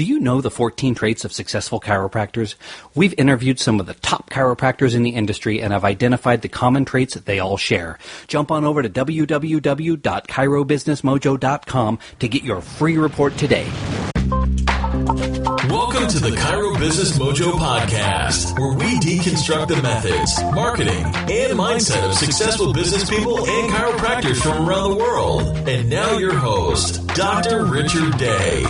Do you know the 14 traits of successful chiropractors? We've interviewed some of the top chiropractors in the industry and have identified the common traits that they all share. Jump on over to www.chirobusinessmojo.com to get your free report today. Welcome to the Chiro Business Mojo podcast, where we deconstruct the methods, marketing, and mindset of successful business people and chiropractors from around the world. And now your host, Dr. Richard Day.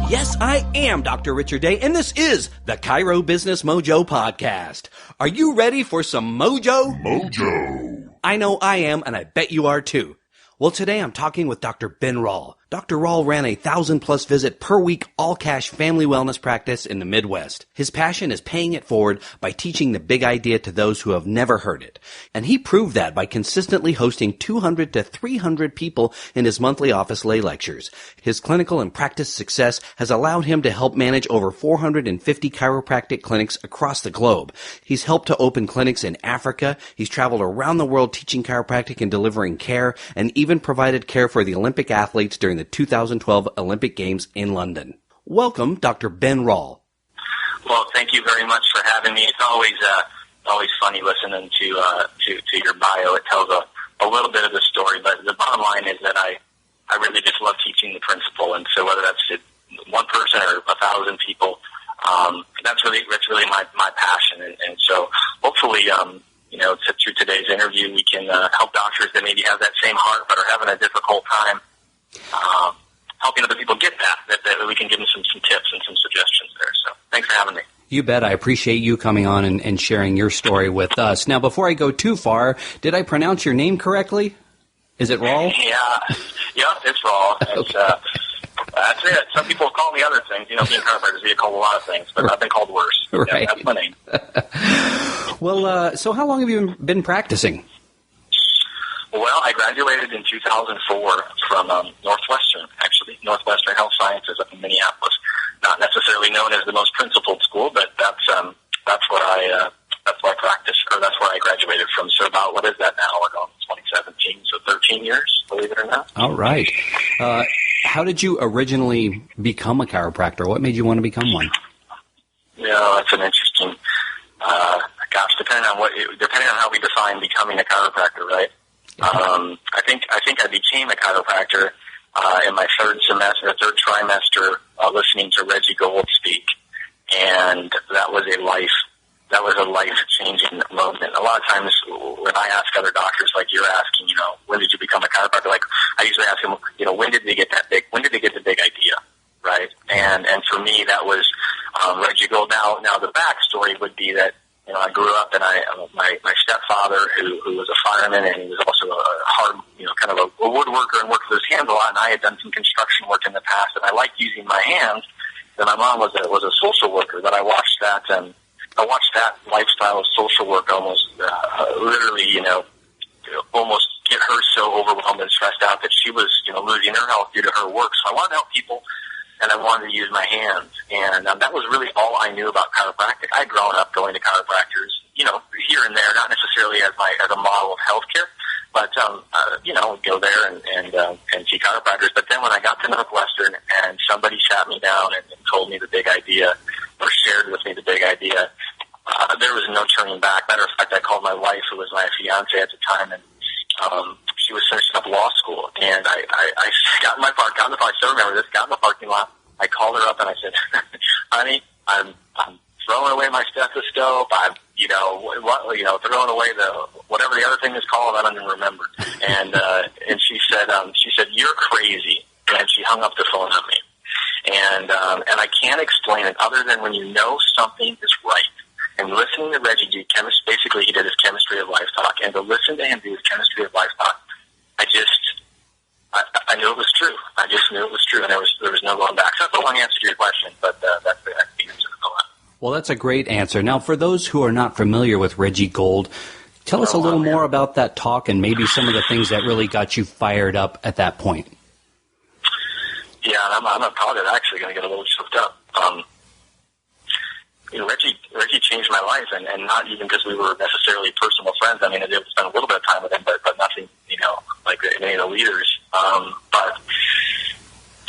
Yes, I am Dr. Richard Day, and this is the Chiro Business Mojo podcast. Are you ready for some mojo? Mojo. I know I am, and I bet you are too. Well, today I'm talking with Dr. Ben Rall. Dr. Rall ran a 1,000-plus visit per week all-cash family wellness practice in the Midwest. His passion is paying it forward by teaching the big idea to those who have never heard it. And he proved that by consistently hosting 200 to 300 people in his monthly office lay lectures. His clinical and practice success has allowed him to help manage over 450 chiropractic clinics across the globe. He's helped to open clinics in Africa. He's traveled around the world teaching chiropractic and delivering care, and even provided care for the Olympic athletes during the 2012 Olympic Games in London. Welcome, Dr. Ben Rall. Well, thank you very much for having me. It's always funny listening to your bio. It tells a little bit of the story, but the bottom line is that I really just love teaching the principle, and so whether that's one person or 1,000 people, that's really my passion, and so hopefully through today's interview, we can help doctors that maybe have that same heart but are having a difficult time helping other people get that we can give them some tips and some suggestions there. So thanks for having me. You bet. I appreciate you coming on and sharing your story with us. Now, before I go too far, did I pronounce your name correctly? Is it Rall? Yeah, it's Rall. It's, that's it. Some people call me other things. Being chiropractors, we get called a lot of things, but I've been called worse. Right. Yeah, that's my name. Well, so how long have you been practicing? Well, I graduated in 2004 from Northwestern Health Sciences up in Minneapolis. Not necessarily known as the most principled school, but that's where I practiced, or that's where I graduated from. So about, what is that now? We're going 2017, so 13 years, believe it or not. All right. How did you originally become a chiropractor? What made you want to become one? Yeah, that's an interesting. Depending on how we define becoming a chiropractor, right? I think I became a chiropractor in my third trimester, listening to Reggie Gold speak, and that was a life-changing moment. A lot of times when I ask other doctors, like you're asking, when did you become a chiropractor? Like I usually ask them, when did they get the big idea, right? And for me, that was Reggie Gold. Now the backstory would be that. I grew up, and my stepfather, who was a fireman, and he was also a hard, kind of a woodworker and worked with his hands a lot. And I had done some construction work in the past, and I liked using my hands. And my mom was a social worker, but I watched that lifestyle of social work almost, literally, almost get her so overwhelmed and stressed out that she was, losing her health due to her work. So I wanted to help people. And I wanted to use my hands, and that was really all I knew about chiropractic. I'd grown up going to chiropractors, here and there, not necessarily as a model of healthcare, but go there and see chiropractors. But then when I got to Northwestern, and somebody sat me down and told me the big idea, or shared with me the big idea, there was no turning back. Matter of fact, I called my wife, who was my fiance at the time, and she was finishing up law school, and I got in the parking lot. I called her up and I said, honey, I'm throwing away my stethoscope. I'm, throwing away whatever the other thing is called. I don't even remember. And she said, you're crazy. And she hung up the phone on me. And I can't explain it other than when you know something is right. And listening to Reggie do basically he did his chemistry of life talk, and to listen to him do his chemistry of life talk, I knew it was true. I just knew it was true, and there was no going back. So that's a long answer to your question, but that's the answer to that. Well, that's a great answer. Now, for those who are not familiar with Reggie Gold, tell us a little more about that talk and maybe some of the things that really got you fired up at that point. Yeah, and I'm probably actually going to get a little choked up. Reggie changed my life, and not even because we were necessarily personal friends. I mean, I did spend a little bit of time with him, but nothing, like any of the leaders. But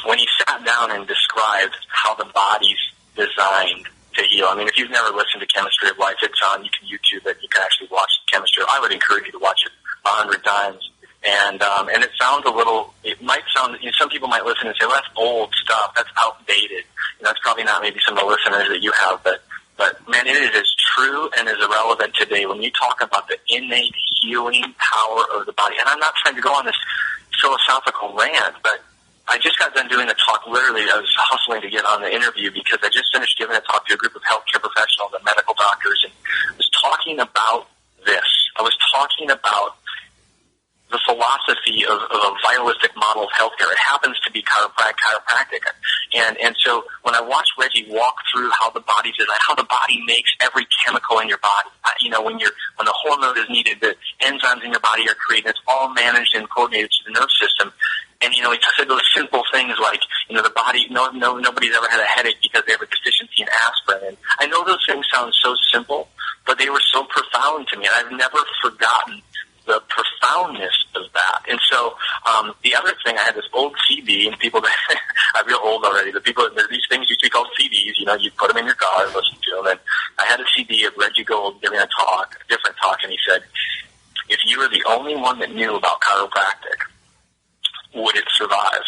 when he sat down and described how the body's designed to heal. I mean, if you've never listened to Chemistry of Life, it's on. You can YouTube it. You can actually watch Chemistry. I would encourage you to watch it 100 times. And it sounds it might sound, some people might listen and say, well, that's old stuff. That's outdated. That's probably not maybe some of the listeners that you have, but man, it is as true and as irrelevant today when you talk about the innate healing power of the body. And I'm not trying to go on this philosophical rant, but I just got done doing a talk. Literally, I was hustling to get on the interview because I just finished giving a talk to a group of healthcare professionals and medical doctors, and I was talking about this. I was talking about the philosophy of a vitalistic model of healthcare. It happens to be chiropractic. And so when I watched Reggie walk through how the body's designed, how the body makes every chemical in your body, when the hormone is needed, the enzymes in your body are created, it's all managed and coordinated to the nerve system. And, he said those simple things like, the body, nobody's ever had a headache because they have a deficiency in aspirin. And I know those things sound so simple, but they were so profound to me. And I've never forgotten the profoundness of that. And so the other thing, I had this old CD, and people that I'm real old already, there's these things used to be called CDs, you put them in your car and listen to them. And I had a CD of Reggie Gold giving a different talk, and he said, if you were the only one that knew about chiropractic, would it survive?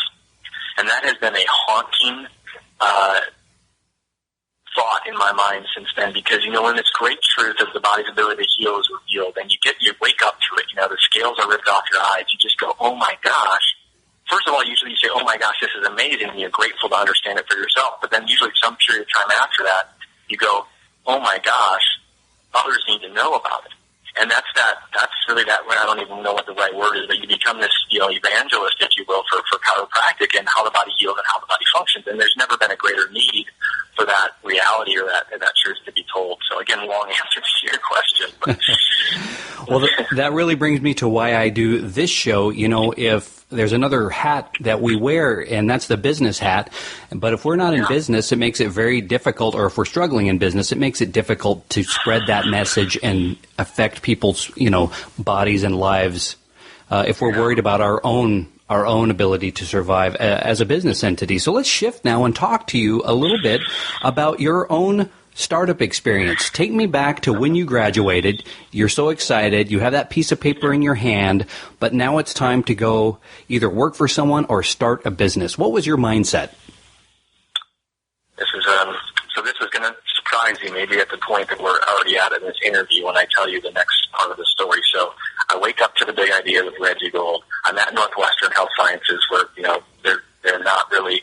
And that has been a haunting thought in my mind since then, because when this great truth of the body's ability to heal is revealed, and you wake up to it, the scales are ripped off your eyes, you just go, oh my gosh. First of all, usually you say, oh my gosh, this is amazing, and you're grateful to understand it for yourself. But then usually some period of time after that, you go, oh my gosh, others need to know about it. And that's really that, I don't even know what the right word is, but you become this, evangelist, if you will, for chiropractic and how the body heals and how the body functions. And there's never been a greater need for that reality or that truth to be told. So again, long answer to your question. But well, that really brings me to why I do this show. If there's another hat that we wear, and that's the business hat, but if we're not in business, it makes it very difficult, or if we're struggling in business, it makes it difficult to spread that message and affect people's, bodies and lives if we're worried about our own ability to survive as a business entity. So let's shift now and talk to you a little bit about your own startup experience. Take me back to when you graduated. You're so excited. You have that piece of paper in your hand, but now it's time to go either work for someone or start a business. What was your mindset? This is going to surprise you maybe at the point that we're already at in this interview when I tell you the next part of the story. So I wake up to the big idea with Reggie Gold. I'm at Northwestern Health Sciences where, they're not really,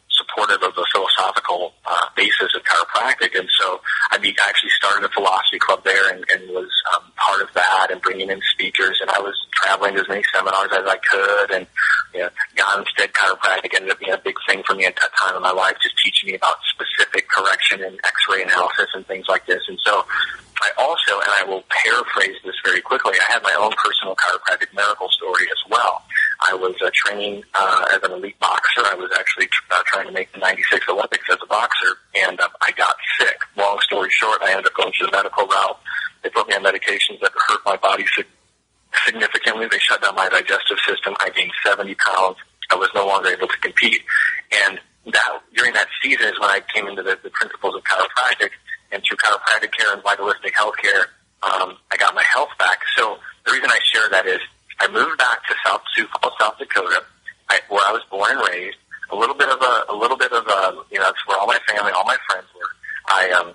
supportive of the philosophical basis of chiropractic. And so I actually started a philosophy club there and was part of that and bringing in speakers. And I was traveling to as many seminars as I could. And Gonstead Chiropractic ended up being a big thing for me at that time in my life, just teaching me about specific correction and x-ray analysis and things like this. And so I also, and I will paraphrase this very quickly, I had my own personal chiropractic miracle story as well. I was training as an elite boxer. I was actually trying to make the 96 Olympics as a boxer, and I got sick. Long story short, I ended up going to the medical route. They put me on medications that hurt my body significantly. They shut down my digestive system. I gained 70 pounds. I was no longer able to compete. And during that season is when I came into the principles of chiropractic, and through chiropractic care and vitalistic health care, I got my health back. So the reason I share that is I moved back to Sioux Falls, South Dakota, where I was born and raised. A little bit of that's where all my family, all my friends were. I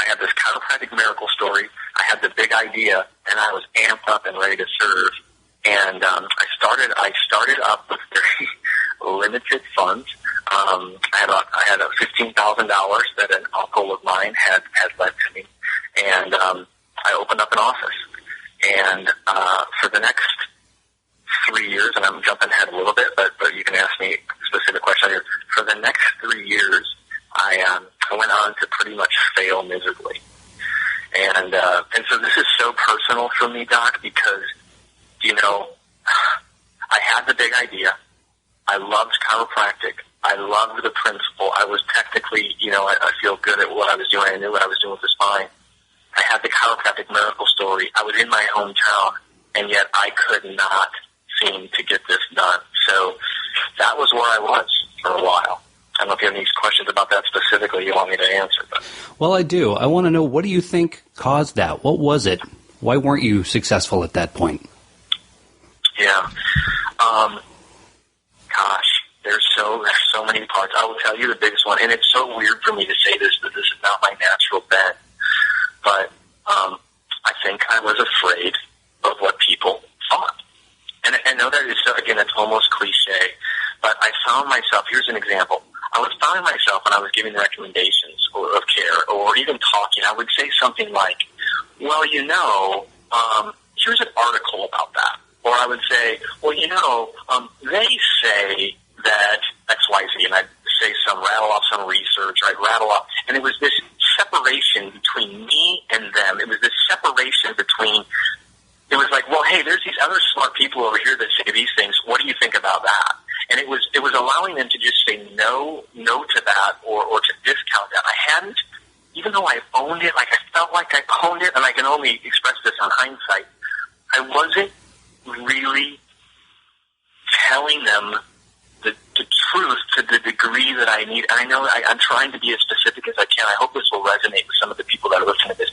had this chiropractic miracle story. I had the big idea, and I was amped up and ready to serve. And I started up with very limited funds. I had $15,000 that an uncle of mine had lent to me, and I opened up an office. And for the next 3 years, and I'm jumping ahead a little bit, but you can ask me a specific question here. For the next 3 years, I went on to pretty much fail miserably. And so this is so personal for me, Doc, because, I had the big idea. I loved chiropractic. I loved the principle. I was technically, I feel good at what I was doing. I knew what I was doing with the spine. I had the chiropractic miracle story. I was in my hometown, and yet I could not seem to get this done. So that was where I was for a while. I don't know if you have any questions about that specifically you want me to answer. But. Well, I do. I want to know, what do you think caused that? What was it? Why weren't you successful at that point? Yeah. Gosh, there's so many parts. I will tell you the biggest one, and it's so weird for me to say this, but this is not my natural bent. But I think I was afraid of what people thought. And I know that is, again, it's almost cliche, but I found myself, here's an example. I was finding myself when I was giving recommendations of care or even talking, I would say something like, well, here's an article about that. Or I would say, well, they say that XYZ, and I'd say rattle off some research, or I'd rattle off, and it was this separation between me and them. It was this separation between, it was like, well, hey, there's these other smart people over here that say these things. What do you think about that? And it was allowing them to just say no to that, or to discount that. I hadn't, even though I owned it, like I felt like I owned it, and I can only express this on hindsight, I wasn't really telling them the truth to the degree that I need. And I know I'm trying to be as specific as I can. I hope this will resonate with some of the people that are listening to this.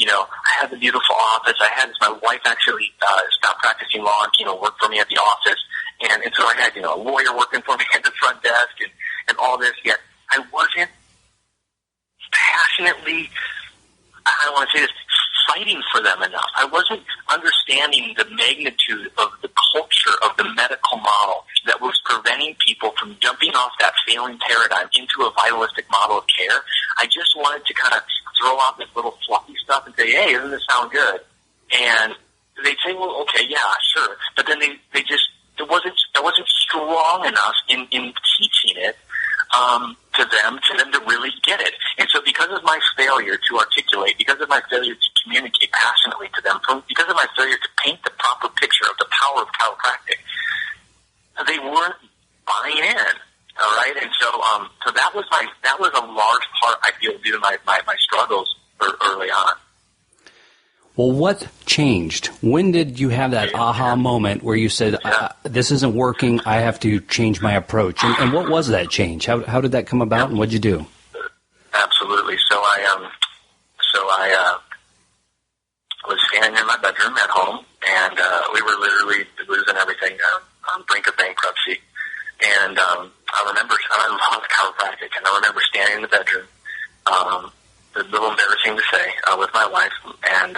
I had the beautiful office. My wife actually stopped practicing law and, worked for me at the office. And so I had, a lawyer working for me at the front desk and all this. Yet I wasn't passionately, I don't want to say this, fighting for them enough. I wasn't understanding the magnitude of the culture of the medical model that was preventing people from jumping off that failing paradigm into a vitalistic model of care. I just wanted to kind of throw out this little fluffy stuff and say, hey, doesn't this sound good? And they'd say, well, okay, yeah, sure. But then they just, I wasn't strong enough in teaching it to them to really get it. And so because of my failure to articulate, because of my failure to communicate passionately to them, because of my failure to paint the proper picture of the power of chiropractic, they weren't buying in. All right, and so that was a large part, I feel, due to my struggles early on. Well, what changed? When did you have that aha moment where you said, this isn't working, I have to change my approach? And what was that change? How did that come about, and what did you do? Absolutely. So I was standing in my bedroom at home, and we were literally losing everything, on the brink of bankruptcy. And I remember, I love chiropractic, and I remember standing in the bedroom, it's a little embarrassing to say, with my wife, and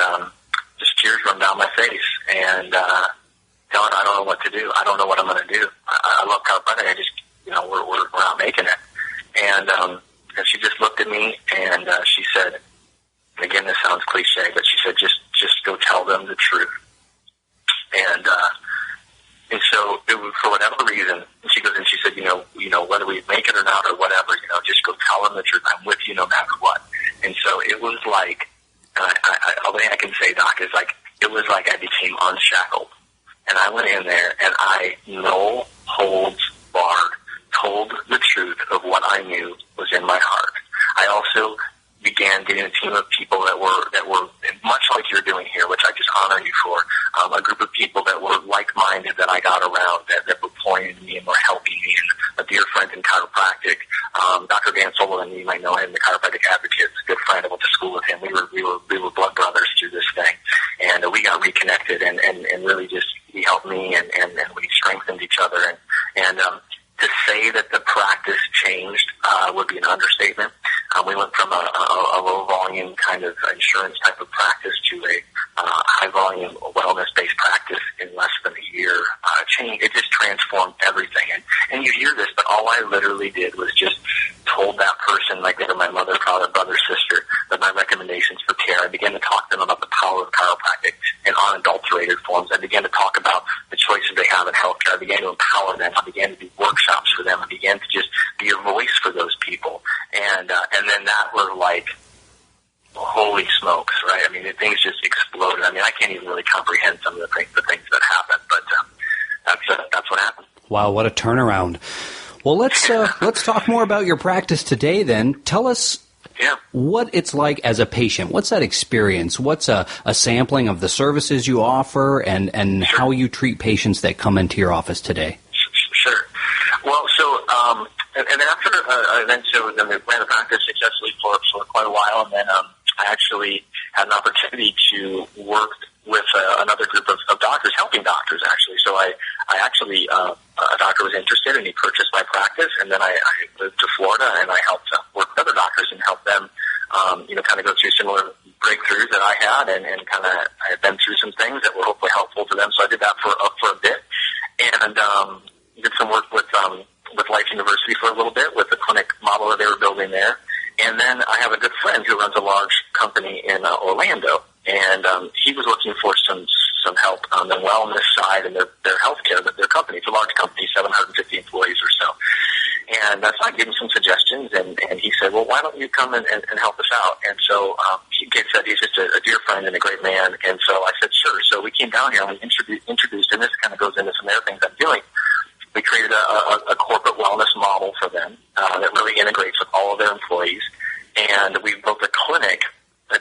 just tears run down my face, and telling I don't know what to do. I don't know what I'm going to do. I love chiropractic. I just, we're not making it. And she just looked at me, and she said, and again, this sounds cliche, but she said, just go tell them the truth. And so it was, for whatever reason, she goes and she said, whether we make it or not or whatever, just go tell them the truth. I'm with you no matter what. And so it was like, all I can say, Doc, is like, it was like I became unshackled. And I went in there and I, no holds barred, told the truth of what I knew was in my heart. I also began getting a team of people that were much like you're doing here, which I just honor you for, a group of people that were like-minded that I got around, that were pointing to me and were helping me, and a dear friend in chiropractic, Dr. Dan Sullivan, you might know him, the chiropractic advocate, a good friend. I went to school with him. We were blood brothers through this thing, and we got reconnected, and really just, he helped me, and we strengthened each other, and to say that the practice changed would be an understatement. We went from a low-volume kind of insurance type of practice to a high-volume wellness-based practice in less than a year. It just transformed everything. And you hear this, but all I literally did was just told that person, like they were my mother, father, brother, sister, that my recommendations for care. I began to talk to them about the power of chiropractic in unadulterated forms. I began to talk about the choices they have in healthcare. I began to empower them. I began to do workshops for them. I began to just be a voice for those people. And then that was like, holy smokes, right? I mean, things just exploded. I mean, I can't even really comprehend some of the things that happened, but that's what happened. Wow, what a turnaround. Well, let's talk more about your practice today then. Tell us what it's like as a patient. What's that experience? What's a sampling of the services you offer and how you treat patients that come into your office today? Sure. Well, and then after, then we ran the practice successfully for quite a while, and then I actually had an opportunity to work with another group of doctors, helping doctors, actually. So I actually, a doctor was interested, and he purchased my practice, and then I moved to Florida, and I helped work with other doctors and help them, kind of go through similar breakthroughs that I had, and kind of I had been through some things that were hopefully helpful to them. So I did that for a bit, and did some work with Life University for a little bit with the clinic model that they were building there. And then I have a good friend who runs a large company in Orlando, and he was looking for some help on the wellness side and their healthcare, their company. It's a large company, 750 employees or so. And so I gave him some suggestions, and he said, well, why don't you come and help us out? And so he said he's just a dear friend and a great man, and so I said, sure. So we came down here and we introduced, and this kind of goes into some other things I'm doing. We created a corporate wellness model for them that really integrates with all of their employees, and we built a clinic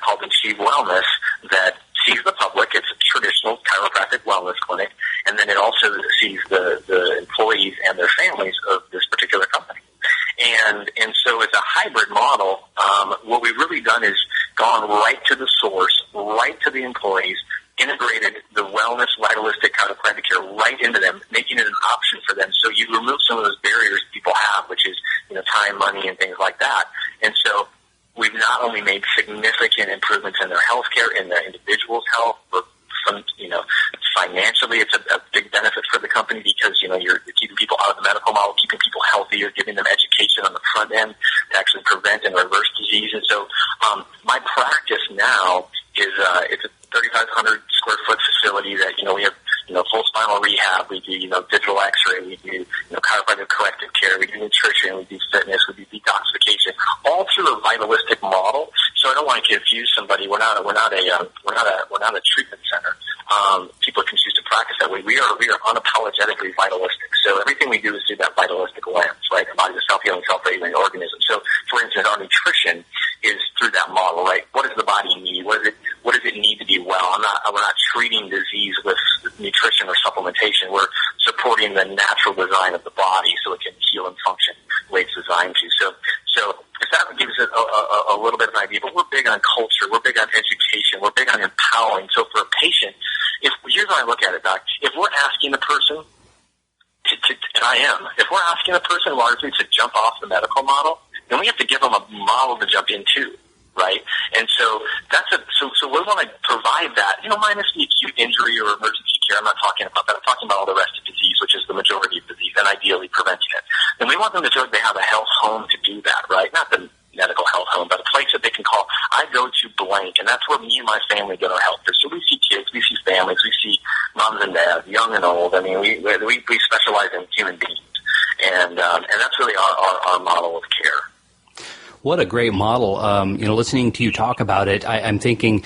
called Achieve Wellness that sees the public. It's a traditional chiropractic wellness clinic, and then it also sees the employees and their families of this particular company. And so it's a hybrid model. What we've really done is gone right to the source, right to the employees, integrated the wellness, vitalistic chiropractic care right into them, making it an option for them. So you remove some of those barriers people have, which is, time, money, and things like that. And so we've not only made significant improvements in their health care, in the individual's health, but financially it's a big benefit for the company because, you're keeping people out of the medical model, keeping people healthy, you're giving them education on the front end to actually prevent and reverse disease. And so my practice now is it's a 3,500 square foot facility that, we have, full spinal rehab, we do, digital x-ray, we do, chiropractic corrective care, we do nutrition, we do fitness, we do detoxification, all through a vitalistic model. So I don't want to confuse somebody. We're not a treatment center. People can choose to practice that way. We are unapologetically vitalistic. So everything we do is through that vitalistic lens, right? The body is a self-healing, self-regulating organism. So, for instance, our nutrition is through that model, right? What does the body need? What does it need to be well? We're not treating disease with nutrition or supplementation. We're supporting the natural design of the body so it can heal and function the way it's designed to. So if that gives it a little bit of an idea, but we're big on culture, we're big on education, we're big on empowering. So for a patient, here's how I look at it, Doc. If we're asking the person if we're asking a person largely to jump off the medical model, then we have to give them a model to jump into, right? And so so we want to provide that, minus the acute injury or emergency care. I'm not talking about that. I'm talking about all the rest of disease, which is the majority of disease, and ideally preventing it. And we want them to feel like they have a health home to do that, right? Not the medical health home, but a place that they can call, I go to blank, and that's where me and my family get our health care. So we see kids, we see families, we see moms and dads, young and old. I mean, we specialize in human beings, and that's really our model of care. What a great model. Listening to you talk about it, I'm thinking,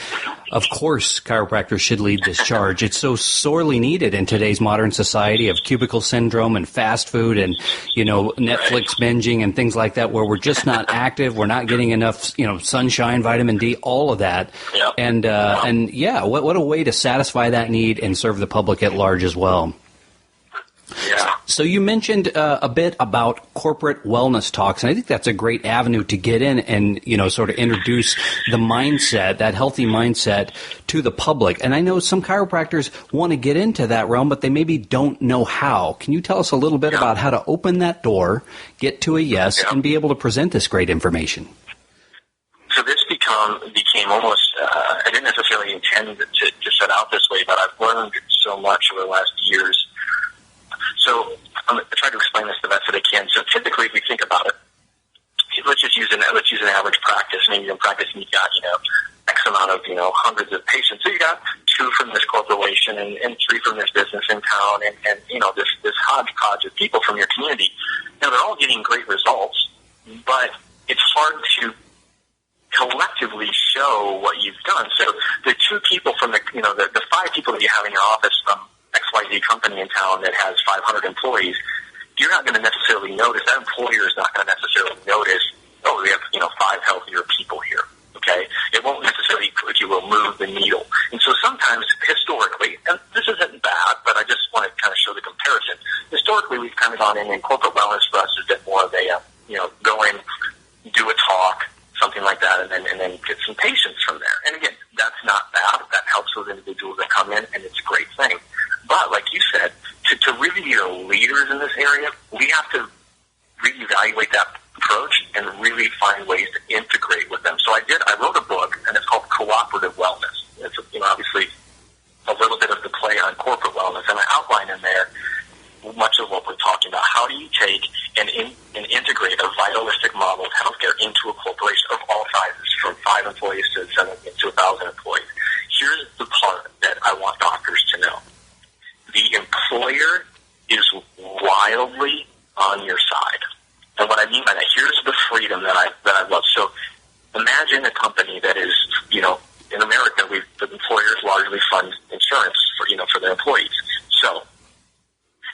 of course, chiropractors should lead this charge. It's so sorely needed in today's modern society of cubicle syndrome and fast food and, Netflix binging and things like that, where we're just not active. We're not getting enough, sunshine, vitamin D, all of that. Yep. And what a way to satisfy that need and serve the public at large as well. Yeah. So you mentioned a bit about corporate wellness talks, and I think that's a great avenue to get in and, sort of introduce the mindset, that healthy mindset, to the public. And I know some chiropractors want to get into that realm, but they maybe don't know how. Can you tell us a little bit about how to open that door, get to a yes, and be able to present this great information? So this became almost, I didn't necessarily intend to set out this way, but I've learned so much over the last years. So I'm going to try to explain this the best that I can. So typically, if we think about it, let's use an average practice. Maybe you're practicing, you've got X amount of hundreds of patients. So you got 2 from this corporation and 3 from this business in town, and this hodgepodge of people from your community. Now they're all getting great results, but it's hard to collectively show what you've done. So the 2 people from the 5 people that you have in your office from XYZ company in town that has 500 employees, you're not going to necessarily notice, that employer is not going to necessarily notice, we have, 5 healthier people here, okay? It won't necessarily, if you will, move the needle. And so sometimes, historically, and this isn't bad, but I just want to kind of show the comparison. Historically, we've kind of gone in corporate wellness reevaluate that approach and really find ways to integrate with them. So I wrote a book, and it's called Cooperative Wellness. It's, obviously a little bit of the play on corporate wellness, and I outline in there much of what we're talking about. How do you take and integrate a vitalistic model of healthcare into a corporation of all sizes, from 5 employees to 1,000 employees? Here's the part that I want doctors to know. The employer is wildly on your side. And what I mean by that, here's the freedom that I love. So imagine a company that is, in America, the employers largely fund insurance for their employees. So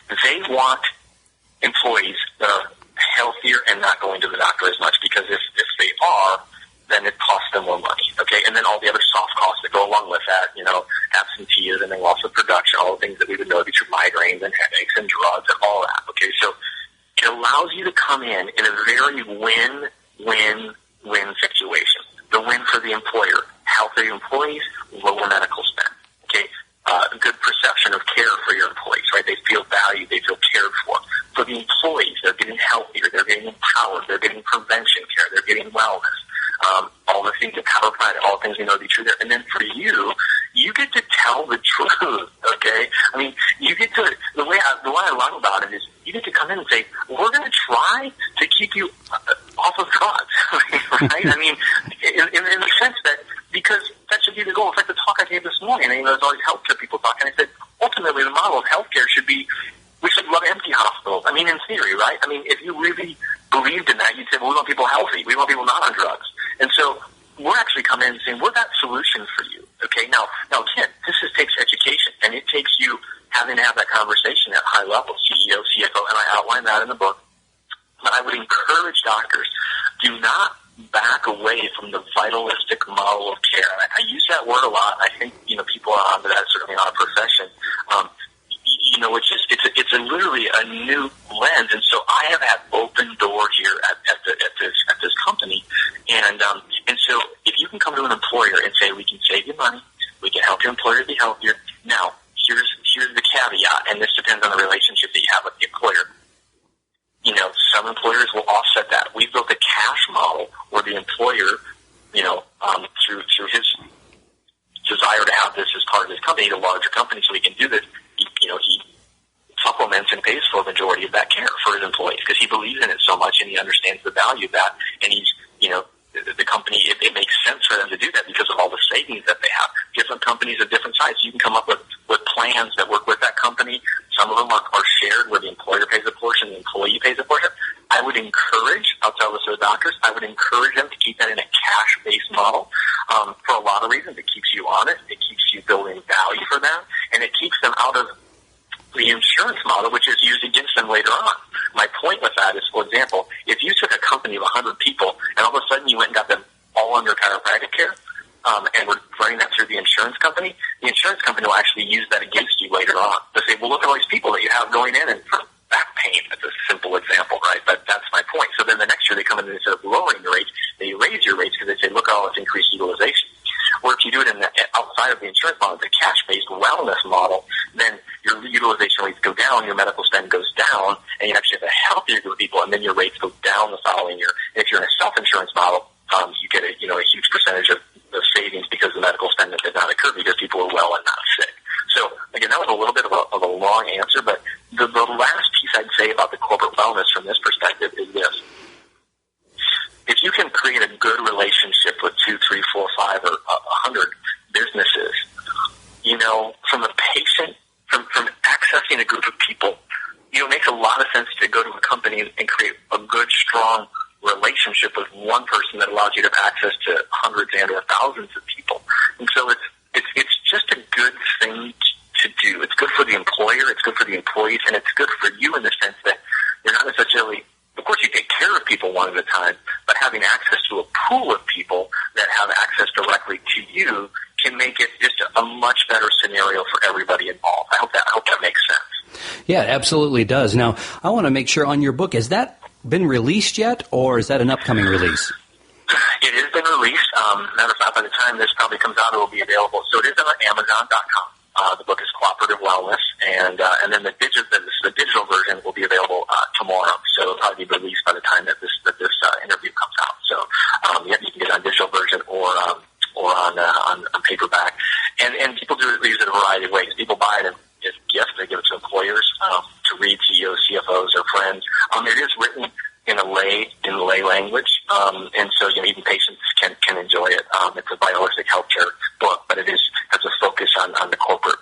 they want employees that are healthier and not going to the doctor as much, because if they are, then it costs them more money, okay? And then all the other soft costs that go along with that, absenteeism and loss of production, all the things that we would know to be true, migraines and headaches and drugs and all that, okay? So it allows you to come in a very win-win-win situation. The win for the employer, healthy employees, lower medical spend, okay? A good perception of care for your employees, right? They feel valued, they feel cared for. For the employees, they're getting healthier, they're getting empowered, they're getting prevention care, they're getting wellness. All the things that chiropractic, all the things we know to be true there. And then for you get to tell the truth, okay? I mean, you get to, the way I love about it is you get to come in and say, we're going to try to keep you off of drugs, right? I mean, in the sense that, because that should be the goal. It's like the talk I gave this morning. There's all these healthcare people talking. I said, ultimately, the model of healthcare should be, we should love empty hospitals. I mean, in theory, right? I mean, if you really believed in that, you'd say, well, we want people healthy. We want people not on drugs. And so we're actually coming in and saying, we're that solution for you. Okay, now again, this takes education, and it takes you having to have that conversation at high level, CEO, CFO, and I outline that in the book. But I would encourage doctors, do not back away from the vitalistic model of care. And I use that word a lot. I think, people are onto that, certainly in our profession. It's literally a new lens. And so I have had open door here at this company. And so if you can come to an employer and say, we can save you money, we can help your employer be healthier. Now, here's the caveat, and this depends on the relationship that you have with the employer. Some employers will offset that. We've built a cash model where the employer, through his desire to have this as part of his company, a larger company, so he can do this, he supplements and pays for a majority of that care for his employees because he believes in it so much and he understands the value of that. And he's, the company, it makes sense for them to do that because of all the savings that they have. Different companies of different sizes. You can come up with plans that work with that company. Some of them are shared where the employer pays a portion, the employee pays a portion. I would encourage, I'll tell this to the doctors, I would encourage them to keep that in a cash-based model for a lot of reasons. It keeps you honest. It keeps you building value for them. And it keeps them out of the insurance model, which is used against them later on. My point with that is, for example, if you took a company of 100 people and all of a sudden you went and got them all under chiropractic care and were running that through the insurance company will actually use that against you later on. They'll say, well, look at all these people that you have going in and for back pain. That's a simple example, right? But that's my point. So then the next year they come in and instead of lowering your rates, they raise your rates because they say, look at all this increased utilization. Or if you do it outside of the insurance model, it's a cash-based wellness model, then your utilization rates go down, your medical spend goes down, and you actually have a healthier group of people, and then your rates go down the following year. And if you're in a self-insurance model, you get a huge percentage of the savings because the medical spend that did not occur because people are well and not sick. So, again, that was a little bit of a long answer, but the last piece I'd say about the corporate wellness from this perspective is this. If you can create a good relationship with 2, 3, 4, 5, or 100 businesses, from a patient, from accessing a group of people, it makes a lot of sense to go to a company and create a good, strong relationship with one person that allows you to have access to hundreds and or thousands of people. And so it's just a good thing to do. It's good for the employer, it's good for the employees, and it's good for you in the sense that you're not necessarily, of course you take care of people one at a time, but having access to a pool of people that have access directly to you can make it just a much better scenario for everybody involved. I hope that makes sense. Yeah, it absolutely does. Now, I want to make sure on your book, has that been released yet, or is that an upcoming release? It has been released. Matter of fact, by the time this probably comes out, it will be available. So it is on Amazon.com. The book is Cooperative Wellness, and then the digital version will be available tomorrow, so it'll probably be released by the time that this interview comes out. So you can get it on digital version or on paperback. And people use it a variety of ways. People buy it as gifts. They give it to employers to read, CEOs, CFOs, or friends. It is written in lay language, and so even patients can enjoy it. It's a vitalistic healthcare book, but it has a focus on the corporate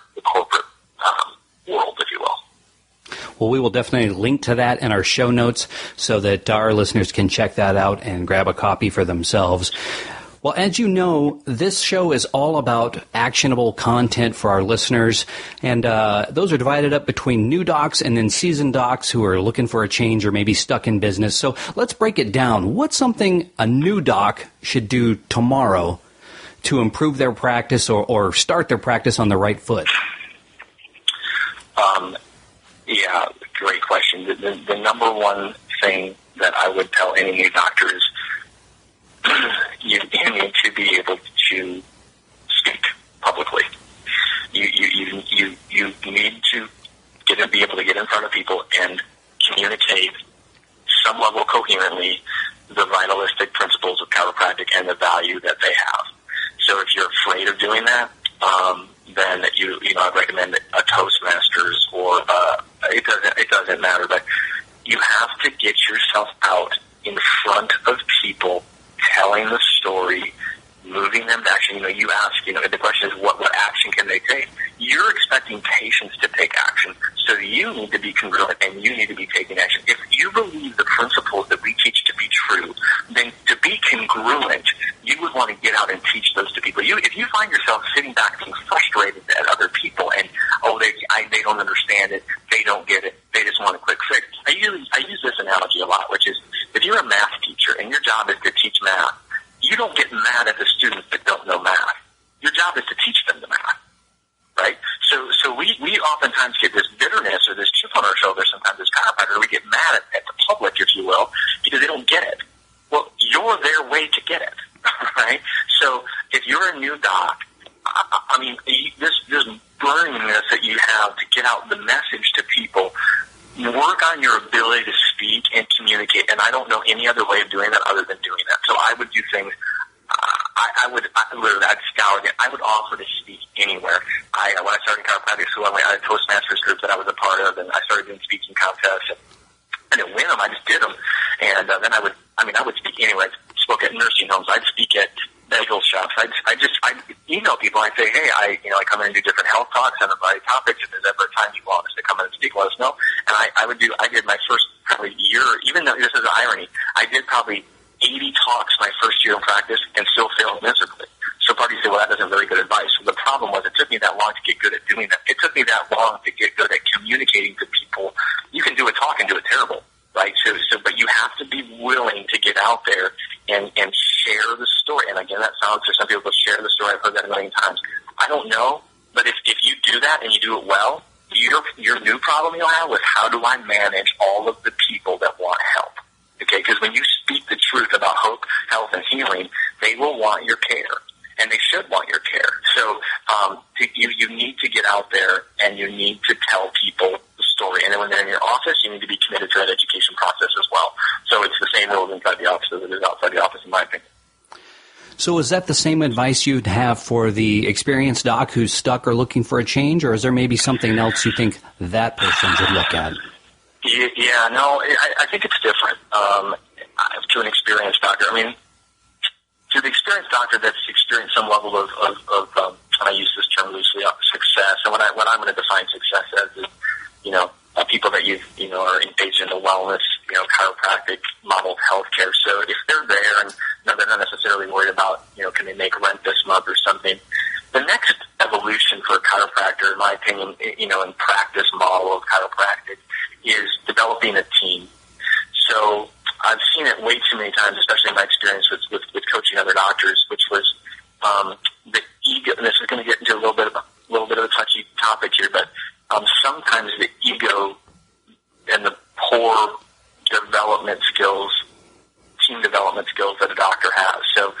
world, if you will. Well, we will definitely link to that in our show notes so that our listeners can check that out and grab a copy for themselves. Well, as you know, this show is all about actionable content for our listeners, and those are divided up between new docs and then seasoned docs who are looking for a change or maybe stuck in business. So let's break it down. What's something a new doc should do tomorrow to improve their practice or start their practice on the right foot? Yeah, great question. The number one thing that I would tell any new doctor is you need to be able to speak publicly. You need to be able to get in front of people and communicate some level coherently the vitalistic principles of chiropractic and the value that they have. So if you're afraid of doing that, then I'd recommend a Toastmasters or it doesn't matter, but you have to get yourself out in front of people, telling the story, moving them to action. You ask, the question is what action can they take? You're expecting patients to take action, so you need to be congruent and you need to be taking action. If you believe the principles that we teach to be true, then to be congruent, you would want to get out and teach those to people. If you find yourself sitting back being frustrated at other people and, they don't understand it, they don't get it, they just want a quick fix. I use this analogy a lot, which is if you're a math teacher and your job is to teach math, you don't get mad at the students that don't know math. Your job is to teach them the math, right? So we oftentimes get this bitterness or this chip on our shoulder sometimes as chiropractors. We get mad at the public, if you will, because they don't get it. Well, you're their way to get it, right? So if you're a new doc, this burningness that you have to get out the message to people, work on your ability to speak and communicate, and I don't know any other way of doing that other than doing that. So I would do things, I'd scour it. I would offer to speak anywhere. When I started chiropractic school, I had a Toastmasters group that I was a part of, and I started doing speaking contests, and I didn't win them, I just did them. And then I would speak anywhere. I spoke at nursing homes, I'd speak at bagel shops. I'd email people. I'd say, hey, I come in and do different health talks on a variety of topics. If there's ever a time you want us to come in and speak, let us know. And I did my first probably year, even though this is an irony, I did probably 80 talks my first year in practice and still failed miserably. So parties say, well, that isn't very good advice. Well, the problem was it took me that long to get good at doing that. It took me that long to get good at communicating to people. You can do a talk and do it terrible, right? But you have to be willing to get out there and share the story. And again, that sounds, for some people, share the story. I've heard that a million times. I don't know, but if you do that and you do it well, your new problem you'll have is how do I manage all of the people that want help? Okay, because when you speak the truth about hope, health, and healing, they will want your care, and they should want your care. So you need to get out there, and you need to tell people the story. And then when they're in your office, you need to be committed to that education process as well. So it's the same rules inside the office as it is outside the office, in my opinion. So is that the same advice you'd have for the experienced doc who's stuck or looking for a change, or is there maybe something else you think that person should look at? Yeah, no, I think it's different to an experienced doctor. I mean, to the experienced doctor that's experienced some level of and I use this term loosely, success. And what I'm going to define success as is, people that are engaged in the wellness, chiropractic modeled healthcare. So if they're there and they're not necessarily worried about, can they make rent this month or something. The next evolution for a chiropractor, in my opinion, in practice model of chiropractic, is developing a team. So I've seen it way too many times, especially in my experience with coaching other doctors, which was the ego. And this is going to get into a little bit of a touchy topic here, but sometimes the ego and the poor team development skills that a doctor has. So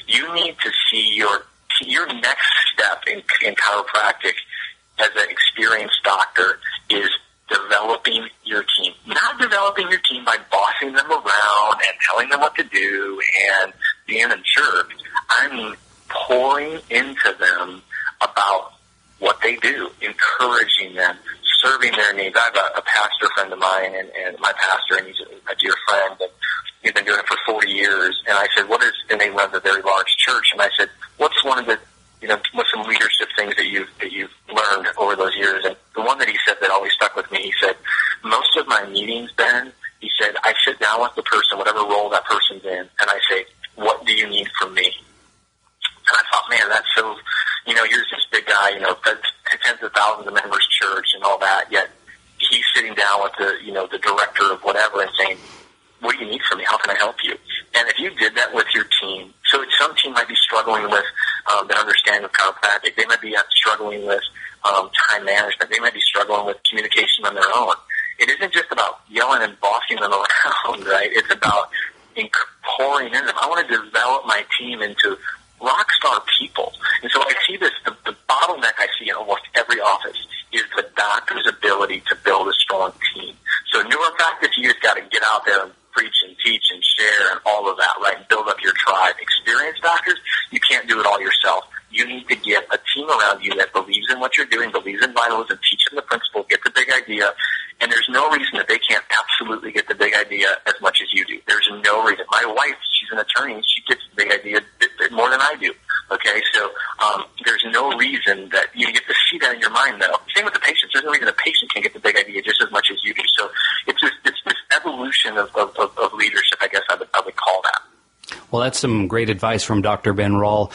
you need to see your next step in chiropractic as an experienced doctor is developing your team. Not developing your team by bossing them around and telling them what to do and being a jerk. I mean, pouring into them about what they do, encouraging them, serving their needs. I have a pastor friend of mine, and my pastor, and he's a dear friend, and he's been doing it for 40 years. And I said, and they run a very large church, and I said, what's one of the, what's some leadership things that you've learned over those years? And the one that he said that always stuck with me, he said, most of my meetings, Ben, he said, I sit down with the person, whatever role that person's in, and I say, what do you need from me? And I thought, man, that's so, here's this big guy, tens of thousands of members church and all that, yet he's sitting down with the director of whatever and saying, what do you need from me? How can I help you? And if you did that with your team, so some team might be struggling with their understanding of chiropractic. They might be struggling with time management. They might be struggling with communication on their own. It isn't just about yelling and bossing them around, right? It's about pouring in them. I want to develop my team into rock star people. And so I see this, the bottleneck I see in almost every office is the doctor's ability to build a strong team. So neuropractice, you just got to get out there and preach and teach and share and all of that, right? And build up your tribe. Experienced doctors, you can't do it all yourself. You need to get a team around you that believes in what you're doing, believes in vitalism, teach them the principle, get the big idea. And there's no reason that they can't absolutely get the big idea as much as you do. There's no reason. My wife, she's an attorney, and she gets the big idea more than I do. Okay, so there's no reason that you get to see that in your mind, though. Same with the patients. There's no reason the patient can get the big idea just as much as you do. So it's this evolution of leadership, I guess I would call that. Well, that's some great advice from Dr. Ben Rall.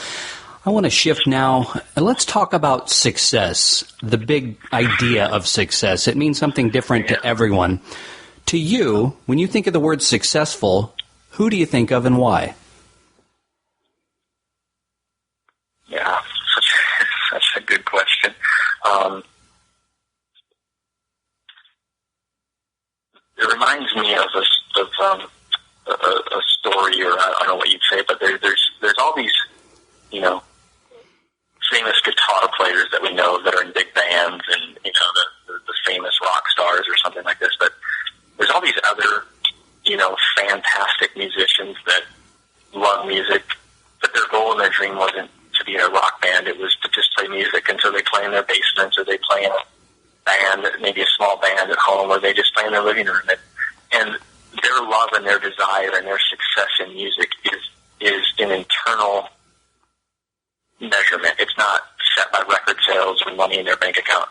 I want to shift now, and let's talk about success, the big idea of success. It means something different to everyone. To you, when you think of the word successful, who do you think of and why? Yeah, such a good question. It reminds me of a story, or I don't know what you'd say, but there's all these, famous guitar players that we know that are in big bands and, the famous rock stars or something like this. But there's all these other, fantastic musicians that love music, but their goal and their dream wasn't to be in a rock band. It was to just play music. And so they play in their basements, or they play in a band, maybe a small band at home, or they just play in their living room. And their love and their desire and their success in music is an internal measurement. It's not set by record sales or money in their bank account.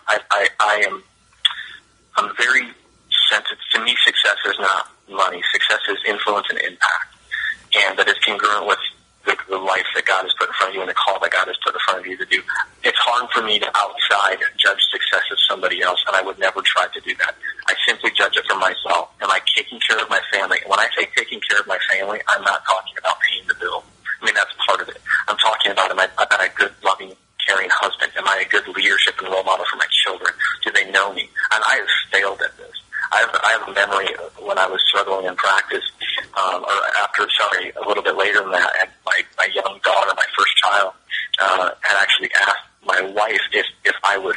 I'm very sensitive. To me, success is not money. Success is influence and impact, and that is congruent with the life that God has put in front of you and the call that God has put in front of you to do. It's hard for me to outside judge success of somebody else, and I would never try to do that. I simply judge it for myself. Am I taking care of my family? And when I say taking care of my family, I'm not talking about paying the bill. I mean, that's part of it. I'm talking about, am I a good, loving, caring husband? Am I a good leadership and role model for my children? Do they know me? And I have failed at this. I have a memory of when I was struggling in practice, a little bit later than that, and my young daughter, my first child, had actually asked my wife if I was,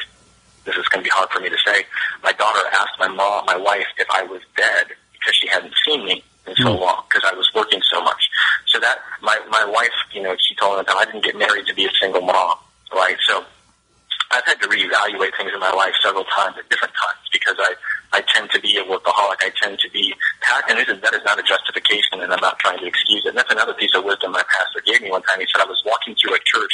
this is going to be hard for me to say, my daughter asked my wife if I was dead because she hadn't seen me in so long, because I was working so much. So that, my wife, she told me that I didn't get married to be a single mom, right? So I've had to reevaluate things in my life several times at different times, because I tend to be a workaholic. I tend to be, and that is not a justification, and I'm not trying to excuse it. And that's another piece of wisdom my pastor gave me one time. He said, I was walking through a church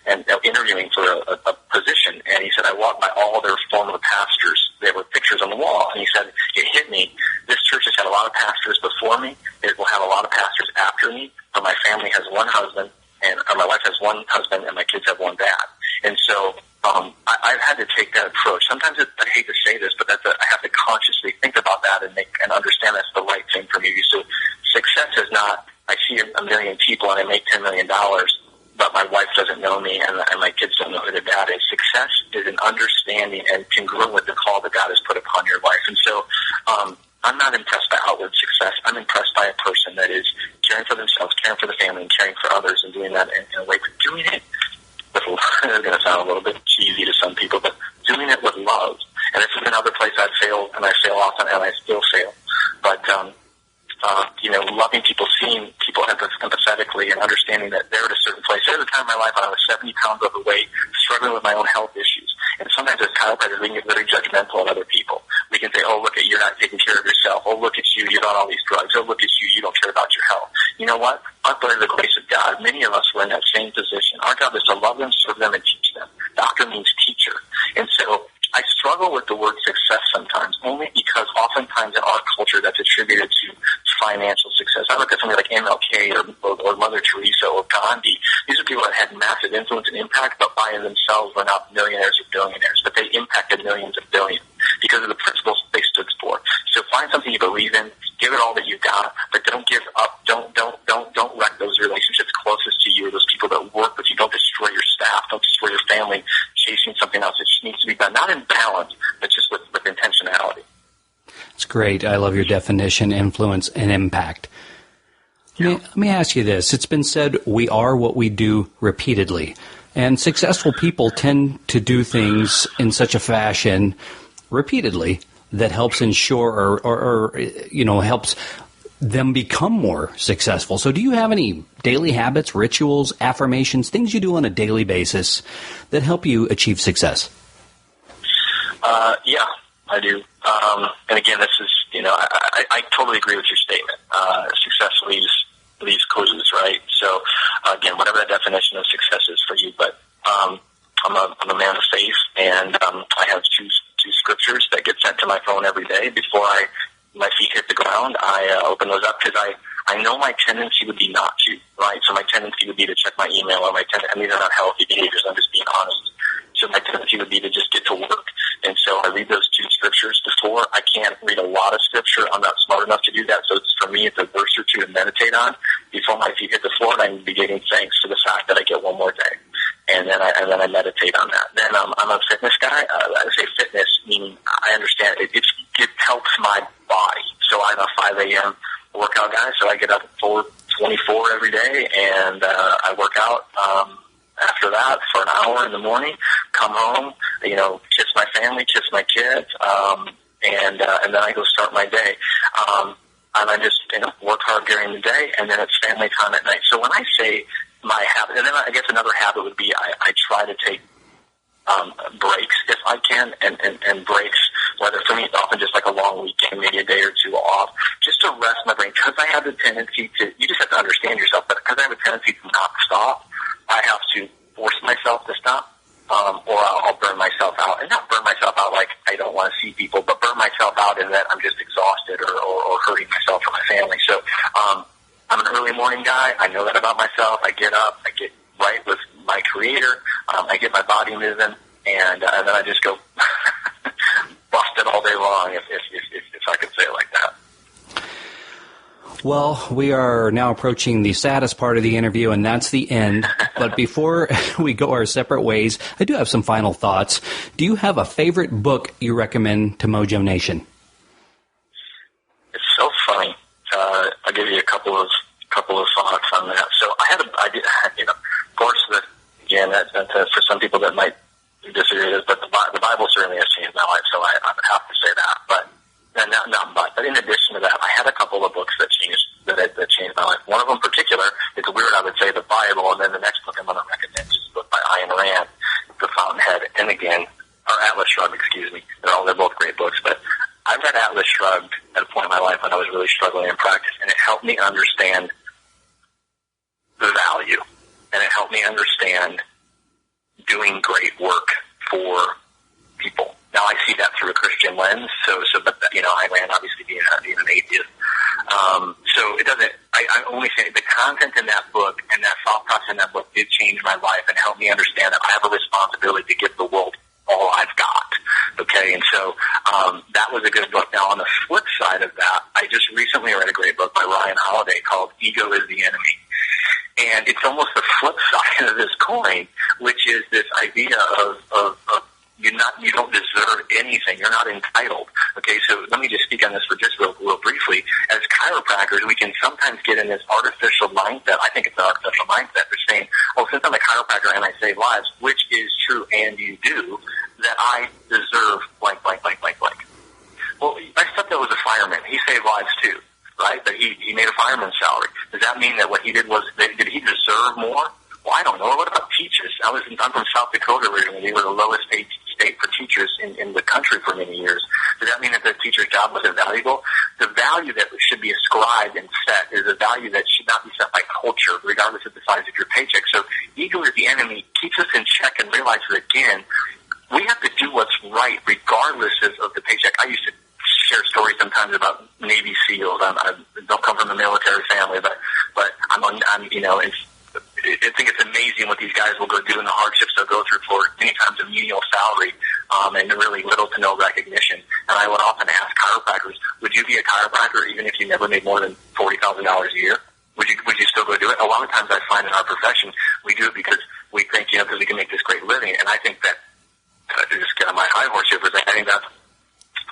and interviewing for a position, and he said, I walked by all their former pastors. There were pictures on the wall, and he said, it hit me. This church has had a lot of pastors before me. It will have a lot of pastors after me, but my family has one husband, or my wife has one husband, and my kids have one dad. And so I've had to take that approach. Sometimes I hate to say this, but I have to consciously think about that and understand that's the right thing for me. So success is not, I see a million people and I make $10 million, but my wife doesn't know me and my kids don't know who their dad is. Success is an understanding and congruent with the call that God has put upon your life. And so I'm not impressed by outward success. I'm impressed by a person that is caring for themselves, caring for the family, and caring for others, and doing that in a way, but doing it with love. It's going to sound a little bit cheesy to some people, but doing it with love. And this is another place I've failed, and I fail often, and I still fail. But loving people, seeing people empathetically, and understanding that they're at a certain place. There was a time in my life when I was 70 pounds overweight, struggling with my own health issues. And sometimes as chiropractors, we can get very judgmental of other people. We can say, oh, look at you, you're not taking care of yourself. Oh, look at you, you're on all these drugs. Oh, look at you, you don't care about your health. You know what? But by the grace of God, many of us were in that same position. Our job is to love them, serve them, and teach them. Doctor means teacher. And so I struggle with the word success sometimes, only because oftentimes in our culture that's attributed to financial success. I look at somebody like MLK or Mother Teresa or Gandhi. These are people that had massive influence and impact, but by themselves were not millionaires or billionaires, but they impacted millions and billions because of the principles they stood for. So find something you believe in, give it all that you got, but don't give up. Don't wreck those relationships closest to you, those people that work with you. Don't destroy your staff. Don't destroy your family chasing something else that just needs to be done, not in balance, but just with intentionality. It's great. I love your definition, influence, and impact. Yeah. Let me ask you this. It's been said we are what we do repeatedly. And successful people tend to do things in such a fashion repeatedly that helps ensure or helps them become more successful. So do you have any daily habits, rituals, affirmations, things you do on a daily basis that help you achieve success? Yeah, I do. And again, this is, I totally agree with your statement. Success leaves clues, right? So, again, whatever that definition of success is for you, but I'm a man of faith, and I have two scriptures that get sent to my phone every day before my feet hit the ground. I open those up because I know my tendency would be not to, right? So my tendency would be to check my email, or these are not healthy behaviors, I'm just being honest. So my tendency would be to just get to work. And so I read those two scriptures before. I can't read a lot of scripture. I'm not smart enough to do that. So for me, it's a verse or two to meditate on before my feet hit the floor. And I'm beginning thanks for the fact that I get one more day. And then I meditate on that. Then I'm a fitness guy. I say fitness, meaning I understand it helps my body. So I'm a 5 a.m. workout guy. So I get up at 4:24 every day, and I work out. After that, for an hour in the morning, come home, kiss my family, kiss my kids, and then I go start my day. And I just, work hard during the day, and then it's family time at night. So when I say my habit, and then I guess another habit would be I try to take breaks if I can, and breaks, whether for me it's often just like a long weekend, maybe a day or two off, just to rest my brain, because I have the tendency to, you just have to understand yourself, but because I have a tendency to not stop, I have to force myself to stop, or I'll burn myself out. And not burn myself out like I don't want to see people, but burn myself out in that I'm just exhausted or hurting myself or my family. So I'm an early morning guy. I know that about myself. I get up, I get right with my Creator, I get my body moving, and then I just go bust it all day long, if I could say it like that. Well, we are now approaching the saddest part of the interview, and that's the end. But before we go our separate ways, I do have some final thoughts. Do you have a favorite book you recommend to Mojo Nation? It's so funny. I'll give you a couple of thoughts on that. So I did, of course, again, that's for some people that might disagree with this, but the Bible certainly has changed my life, so I have to say that. But in addition to that, I had a couple of books that changed my life. One of them in particular, it's weird, I would say the Bible, and then the next book I'm going to recommend is a book by Ayn Rand, The Fountainhead, and again, or Atlas Shrugged, excuse me. They're both great books, but I read Atlas Shrugged at a point in my life when I was really struggling in practice, and it helped me understand the value, and it helped me understand doing great work for people. Now I see that through a Christian lens, but Ayn Rand obviously being an atheist. So it doesn't, I only say the content in that book and that thought process in that book did change my life and help me understand that I have a responsibility to give the world all I've got. Okay, and so that was a good book. Now on the flip side of that, I just recently read a great book by Ryan Holiday called Ego is the Enemy. And it's almost the flip side of this coin, which is this idea of you don't deserve anything. You're not entitled. Okay, so let me just speak on this for just real briefly. As chiropractors, we can sometimes get in this artificial mindset. I think it's an artificial mindset for saying, oh, since I'm a chiropractor and I save lives, which is true and you do, that I deserve blank, blank, blank, blank, blank. Well, I thought that was a fireman. He saved lives too, right? But he he made a fireman's salary. Does that mean that what he did was, did he deserve more? Well, I don't know. What about teachers? I'm from South Dakota originally. We were the lowest paid state for teachers in the country for many years. Does that mean that the teacher's job wasn't valuable? The value that should be ascribed and set is a value that should not be set by culture, regardless of the size of your paycheck. So ego is the enemy, keeps us in check and realizes, again, we have to do what's right regardless of the paycheck. I used to share stories sometimes about Navy SEALs. I don't come from a military family, but I'm I think it's amazing what these guys will go do and the hardships they'll go through for many times a menial salary and really little to no recognition. And I would often ask chiropractors, would you be a chiropractor even if you never made more than $40,000 a year? Would you still go do it? A lot of times I find in our profession we do it because we think, because we can make this great living. And I think that, to just get on my high horse here for a second, I think that's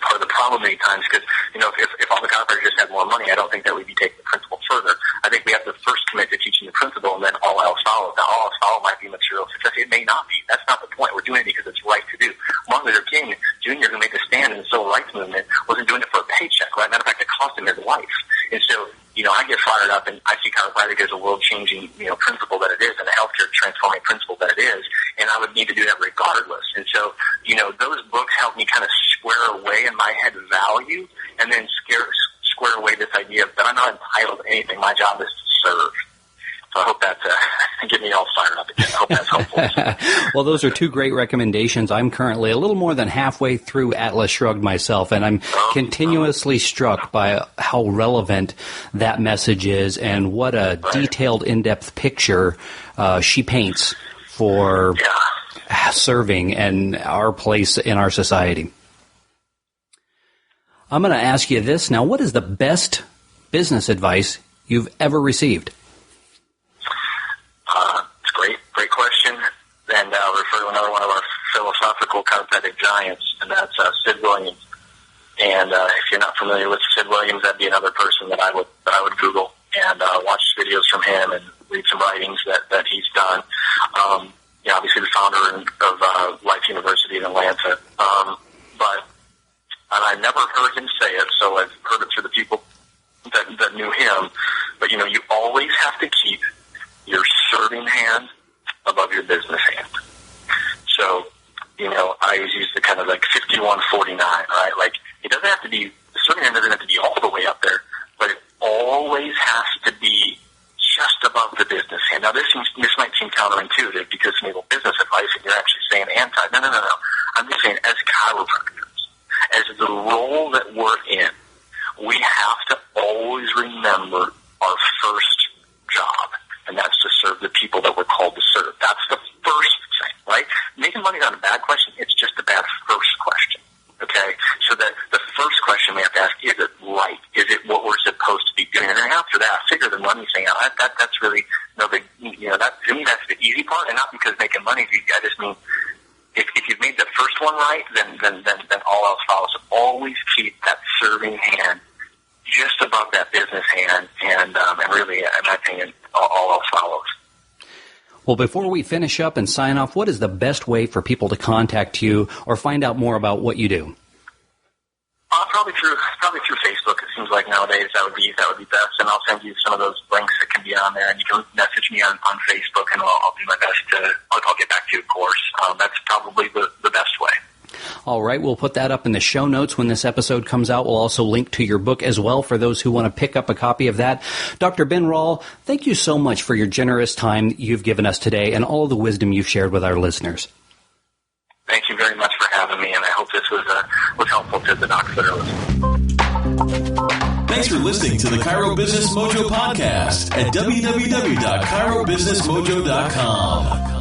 part of the problem many times because, if all the chiropractors just had more money, I don't think that we'd be taking the principle further. I think we have to first commit to teaching the principle and then all else follows. Now, all else follows might be material success. It may not be. That's not the point. We're doing it because it's right to do. Martin Luther King Jr., who made the stand in the civil rights movement, wasn't doing it for a paycheck, right? Matter of fact, it cost him his life. And so, I get fired up and I see chiropractic as a world-changing, principle that it is and a healthcare transforming principle that it is. And I would need to do that regardless. And so, those books help me kind of square away in my head value and then square away this idea that I'm not entitled to anything. My job is to serve. So I hope that's get me all fired up again. I hope that's helpful. Well, those are two great recommendations. I'm currently a little more than halfway through Atlas Shrugged myself, and I'm continuously struck by how relevant that message is and what a detailed, in-depth picture she paints for serving and our place in our society. I'm going to ask you this now. What is the best business advice you've ever received? It's great question. And I'll refer to another one of our philosophical chiropractic giants, and that's Sid Williams. And if you're not familiar with Sid Williams, that'd be another person that I would Google and watch videos from him and read some writings that he's done. Obviously the founder of Life University in Atlanta. And I never heard him say it, so I've heard it through the people that knew him. But, you always have to keep your serving hand above your business hand. So, I always use the kind of like 51-49, right? Like, it doesn't have to be, the serving hand doesn't have to be all the way up there, but it always has to be just above the business hand. Now, this might seem counterintuitive because it's maybe business advice and you're actually saying anti. No. I'm just saying as chiropractors, as the role that we're in, we have to always remember our first job, and that's to serve the people that we're called to serve. That's the first thing, right? Making money is not a bad question. It's just a bad first question, okay? So that the first question we have to ask, is it right? Is it what we're supposed to be doing? And then after that, figure the money thing out. That's really no big, to me, that's the easy part, and not because making money is easy. I just mean, if you've made the first one right, then all else follows. So always keep that serving hand just above that business hand, and really, in my opinion, all else follows. Well, before we finish up and sign off, what is the best way for people to contact you or find out more about what you do? Probably through Facebook. It seems like nowadays that would be best, and I'll send you some of those links that can be on there, and you can message me on Facebook, and I'll do my best to. I'll get back to you, of course. That's probably the best way. All right, we'll put that up in the show notes when this episode comes out. We'll also link to your book as well for those who want to pick up a copy of that. Dr. Ben Rall, thank you so much for your generous time you've given us today and all the wisdom you've shared with our listeners. Thank you very much for having me, and I hope this was helpful to the doctors that are listening. Thanks for listening to the Chiro Business Mojo podcast at www.chirobusinessmojo.com.